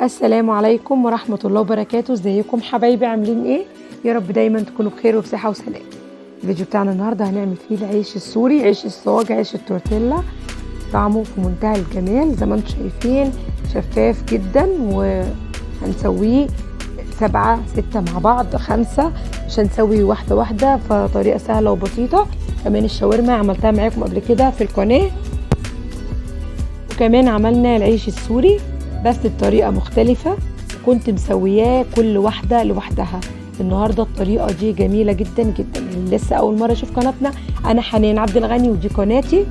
السلام عليكم ورحمة الله وبركاته. ازيكم حبايبي، عاملين ايه؟ يا رب دايما تكونوا بخير وبصحة وسلام. الفيديو بتاعنا النهاردة هنعمل فيه العيش السوري، عيش الصاج، عيش التورتيلا. طعمه في منتهى الجمال زي ما انتم شايفين، شفاف جدا. وهنسويه 7 6 مع بعض، 5 مش هنسوي واحدة واحدة، فطريقة سهلة وبسيطة. كمان الشاورما عملتها معاكم قبل كده في القناة، وكمان عملنا العيش السوري بس بطريقة مختلفة، كنت مسوياه كل واحدة لوحدها. النهاردة الطريقة دي جميلة جدا جدا. اللي لسه أول مرة يشوف قناتنا، أنا حنان عبد الغني، ودي قناتي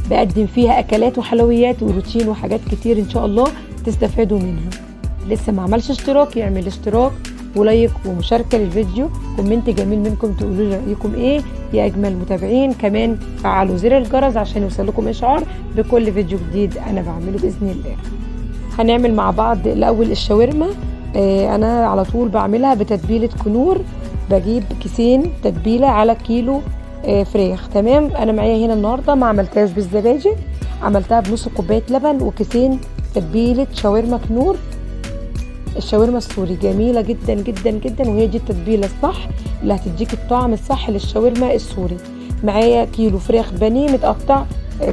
بقدم فيها أكلات وحلويات وروتين وحاجات كتير إن شاء الله تستفادوا منها. لسه ما عملش اشتراك يعمل اشتراك ولايك ومشاركة للفيديو، كومنت جميل منكم تقولوا لي رأيكم ايه يا أجمل متابعين. كمان فعلوا زر الجرس عشان يوصلكم إشعار بكل فيديو جديد أنا بعمله بإذن الله. هنعمل مع بعض الأول الشاورما. أنا على طول بعملها بتتبيلة كنور، بجيب كيسين تتبيلة على كيلو فراخ. تمام، أنا معايا هنا النهاردة ما عملتهاش بالزبادي، عملتها بنص كوباية لبن وكيسين تتبيلة شاورما كنور. الشاورما السوري جميلة جدا جدا جدا، وهي دي التتبيلة الصح اللي هتديك الطعم الصح للشاورما السوري. معايا كيلو فراخ بانيه متقطع،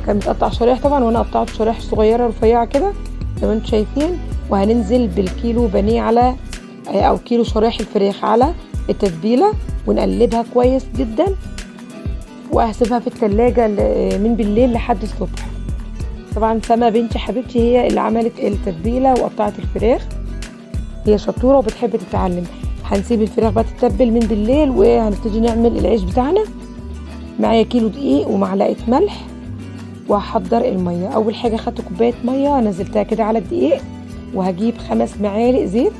كان متقطع شرايح طبعا، وانا قطعته شرايح صغيرة رفيعة كده زي ما انتم شايفين. وهننزل بالكيلو بانيه على او كيلو شرايح الفراخ على التتبيلة ونقلبها كويس جدا، وهسيبها في التلاجة من بالليل لحد الصبح. طبعا سما بنتي حبيبتي هي اللي عملت التتبيلة وقطعت الفراخ، هي شطورة وبتحب تتعلم. هنسيب الفراخ بقى تتبل من بالليل، وهنبتدي نعمل العيش بتاعنا. معايا كيلو دقيق ومعلقة ملح، وهحضر المية. اول حاجة خدت كوباية مية نزلتها كده على الدقيق، وهجيب 5 معالق زيت،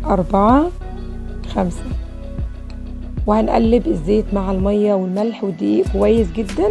4 5، وهنقلب الزيت مع المية والملح والدقيق كويس جدا.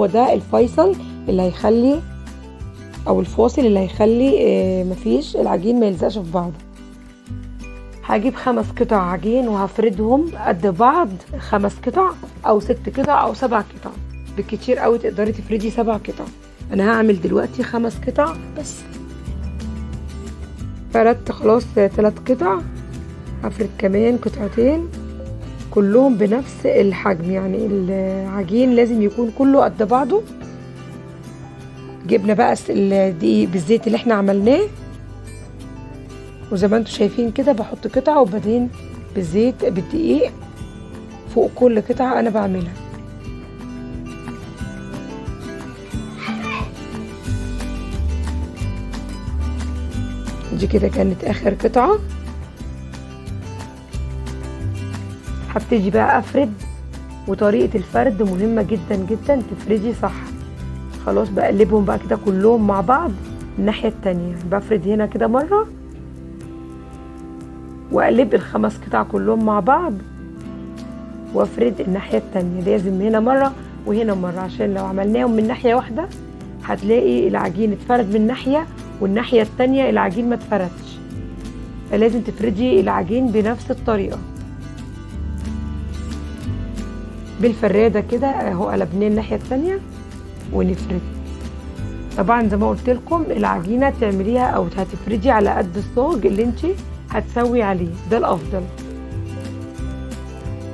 هو ده الفيصل اللي هيخلي او الفاصل اللي هيخلي مفيش العجين ما يلزقش في بعضه. هجيب 5 قطع عجين وهفردهم قد بعض، 5 قطع او 6 قطع او 7 قطع، بالكتير قوي تقدري تفردي 7 قطع. انا هعمل دلوقتي 5 قطع بس. فردت خلاص 3 قطع، هفرد كمان قطعتين كلهم بنفس الحجم، يعني العجين لازم يكون كله قد بعضه. جبنا بقى الدقيق بالزيت اللي احنا عملناه، وزي ما انتم شايفين كده بحط قطعة وبعدين بالزيت بالدقيق فوق كل قطعة انا بعملها. دي كده كانت اخر قطعة. هبتدي بقى افرد، وطريقة الفرد مهمة جدا جدا، تفردي صح. خلاص بقلبهم بقى كده كلهم مع بعض. الناحية التانية بفرد هنا كده مرة، واقلب ال5 قطع كلهم مع بعض، وافرد الناحية التانية. لازم هنا مرة وهنا مرة، عشان لو عملناهم من ناحية واحدة هتلاقي العجين اتفرد من ناحية والناحية التانية العجين ما اتفردش. فلازم تفردي العجين بنفس الطريقة بالفرادة كده اهو. قلبناه الناحية التانية ونفرد. طبعا زي ما قلت لكم العجينة تعمليها او هتفردي على قد الصاج اللي انت هتسوي عليه، ده الافضل.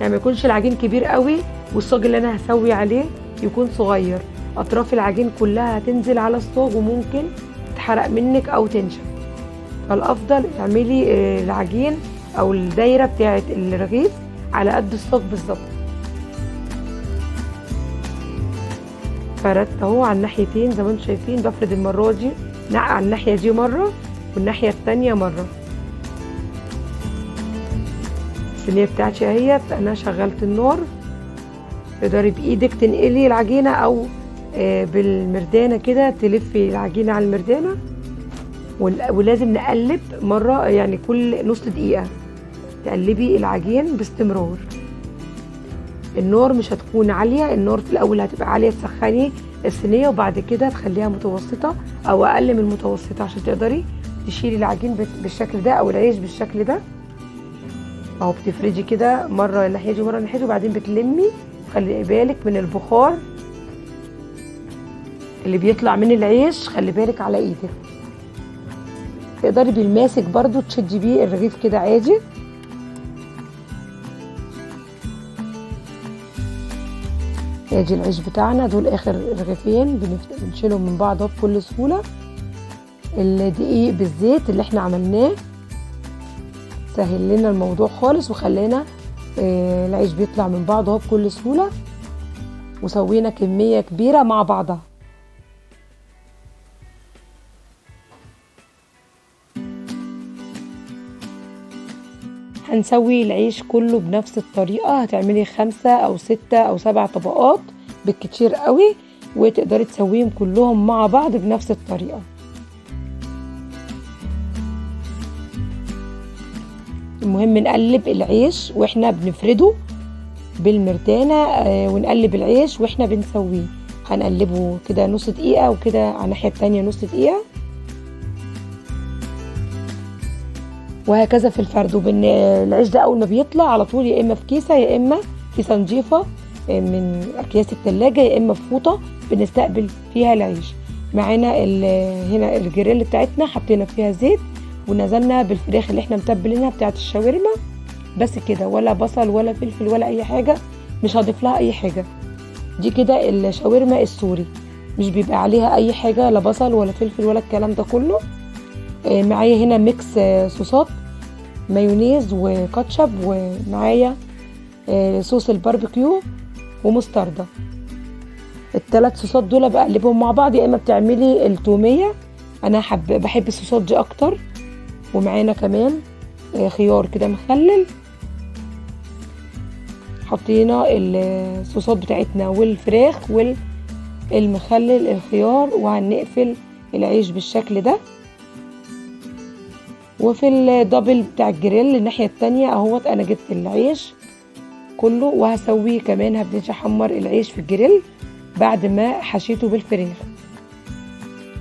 يعني ما يكونش العجين كبير قوي والصاج اللي انا هسوي عليه يكون صغير، اطراف العجين كلها هتنزل على الصاج وممكن تحرق منك او تنشف. فالافضل اعملي العجين او الدايره بتاعه الرغيف على قد الصاج بالظبط. فردت اهو على الناحيتين زي ما انتم شايفين. بفرد المره دي على الناحيه دي مره والناحيه التانيه مره. الصينيه بتاعتي اهيت، انا شغلت النار. تقدري بايدك تنقلي العجينه او بالمردانه كده تلفي العجينه على المردانه. ولازم نقلب مره، يعني كل نص دقيقه تقلبي العجين باستمرار. النار مش هتكون عاليه، النار في الاول هتبقى عاليه، تسخني الصينيه وبعد كده تخليها متوسطه او اقل من المتوسطه عشان تقدري تشيلي العجين بالشكل ده او العيش بالشكل ده اهو. بتفردي كده مره الناحيه دي مره الناحيه دي، وبعدين بتلمي. خلي بالك من البخار اللي بيطلع من العيش، خلي بالك على ايدك. تقدري بالماسك برضو تشدي بيه الرغيف كده عادي. ادي العيش بتاعنا، دول اخر رغيفين بنشيلهم من بعض بكل سهوله. الدقيق بالزيت اللي احنا عملناه سهل لنا الموضوع خالص، وخلينا العيش بيطلع من بعضه بكل سهوله، وسوينا كميه كبيره مع بعضها. هنسوي العيش كله بنفس الطريقة. هتعملي 5 أو 6 أو 7 طبقات بالكتير قوي، وتقدري تسويهم كلهم مع بعض بنفس الطريقة. المهم نقلب العيش واحنا بنفرده بالمردانة، ونقلب العيش واحنا بنسويه. هنقلبه كده نص دقيقة، وكده على الناحية التانية نص دقيقة، وهكذا في الفرد. العيش ده اول ما بيطلع على طول يا اما في كيسه يا اما في صنجيفه من اكياس التلاجة، يا اما في فوطه بنستقبل فيها العيش. معانا هنا الجريل بتاعتنا حطينا فيها زيت، ونزلنا بالفراخ اللي احنا متبلينها بتاعت الشاورما بس كده، ولا بصل ولا فلفل ولا اي حاجه، مش هضيف لها اي حاجه. دي كده الشاورما السوري، مش بيبقى عليها اي حاجه، لا بصل ولا فلفل ولا الكلام ده كله. معايا هنا ميكس صوصات، مايونيز وكاتشب، ومعايا صوص الباربيكيو ومستردة. ال3 صوصات دول بقلبهم مع بعض. يا اما بتعملي التوميه، انا بحب الصوصات دي اكتر. ومعانا كمان خيار كده مخلل. حطينا الصوصات بتاعتنا والفراخ والمخلل الخيار، وهنقفل العيش بالشكل ده. وفي الدبل بتاع الجريل الناحية التانية اهوت انا جبت العيش كله وهسويه كمان. هبتدي احمر العيش في الجريل بعد ما حشيته بالفراخ.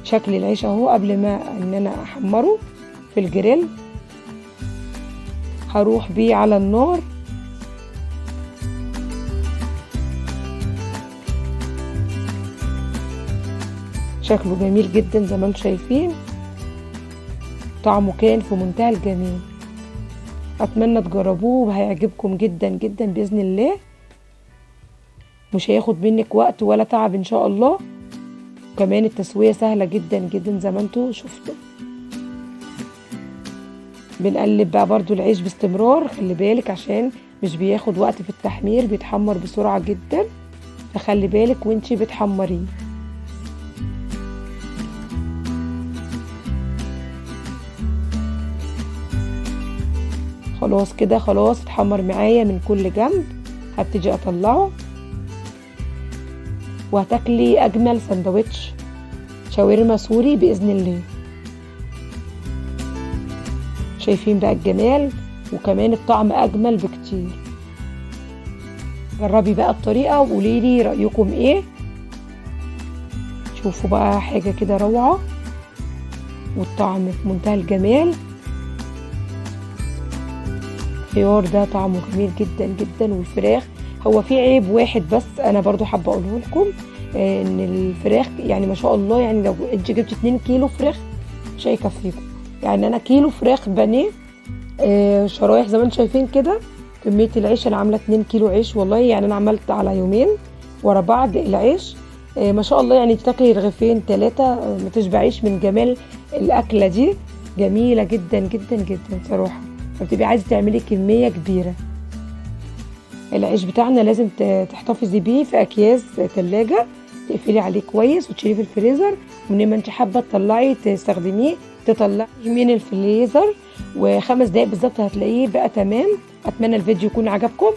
شكل العيش اهو قبل ما ان انا احمره في الجريل. هروح بيه على النار. شكله جميل جدا زي ما انتم شايفين، طعمه كان في منتهى الجمال. اتمنى تجربوه وهيعجبكم جدا جدا باذن الله. مش هياخد منك وقت ولا تعب ان شاء الله. كمان التسوية سهلة جدا جدا زي ما انتوا شفتوا. بنقلب بقى برضو العيش باستمرار، خلي بالك عشان مش بياخد وقت في التحمير، بيتحمر بسرعة جدا، فخلي بالك وانتي بتحمريه. خلاص كده، خلاص اتحمر معايا من كل جنب. هبتدي اطلعه وهتاكلي اجمل سندوتش شاورما سوري باذن الله. شايفين بقى الجمال، وكمان الطعم اجمل بكتير. جربي بقى الطريقه وقولي لي رايكم ايه. شوفوا بقى حاجه كده روعه، والطعم في منتهى الجمال. الخيار ده طعمه جميل جدا جدا، والفراخ هو في عيب واحد بس انا برضو حابه اقوله لكم، ان الفراخ يعني ما شاء الله، يعني لو انت جبت 2 كيلو فراخ مش هيكفيكم. يعني انا كيلو فراخ بانيه شرايح زي ما انتم شايفين كده. كميه العيش انا عامله 2 كيلو عيش والله، يعني انا عملت على يومين ورا بعض العيش. ما شاء الله، يعني تاكلي رغيفين 3 ما تشبعيش من جمال الاكله دي. جميله جدا جدا جدا صراحه، فبتبقي عايزه تعملي كميه كبيره. العيش بتاعنا لازم تحتفظي بيه في اكياس ثلاجه، تقفلي عليه كويس وتشيليه في الفريزر، ومن ما انت حابه تطلعي تستخدميه تطلعيه من الفريزر، و5 دقايق بالظبط هتلاقيه بقى تمام. اتمنى الفيديو يكون عجبكم.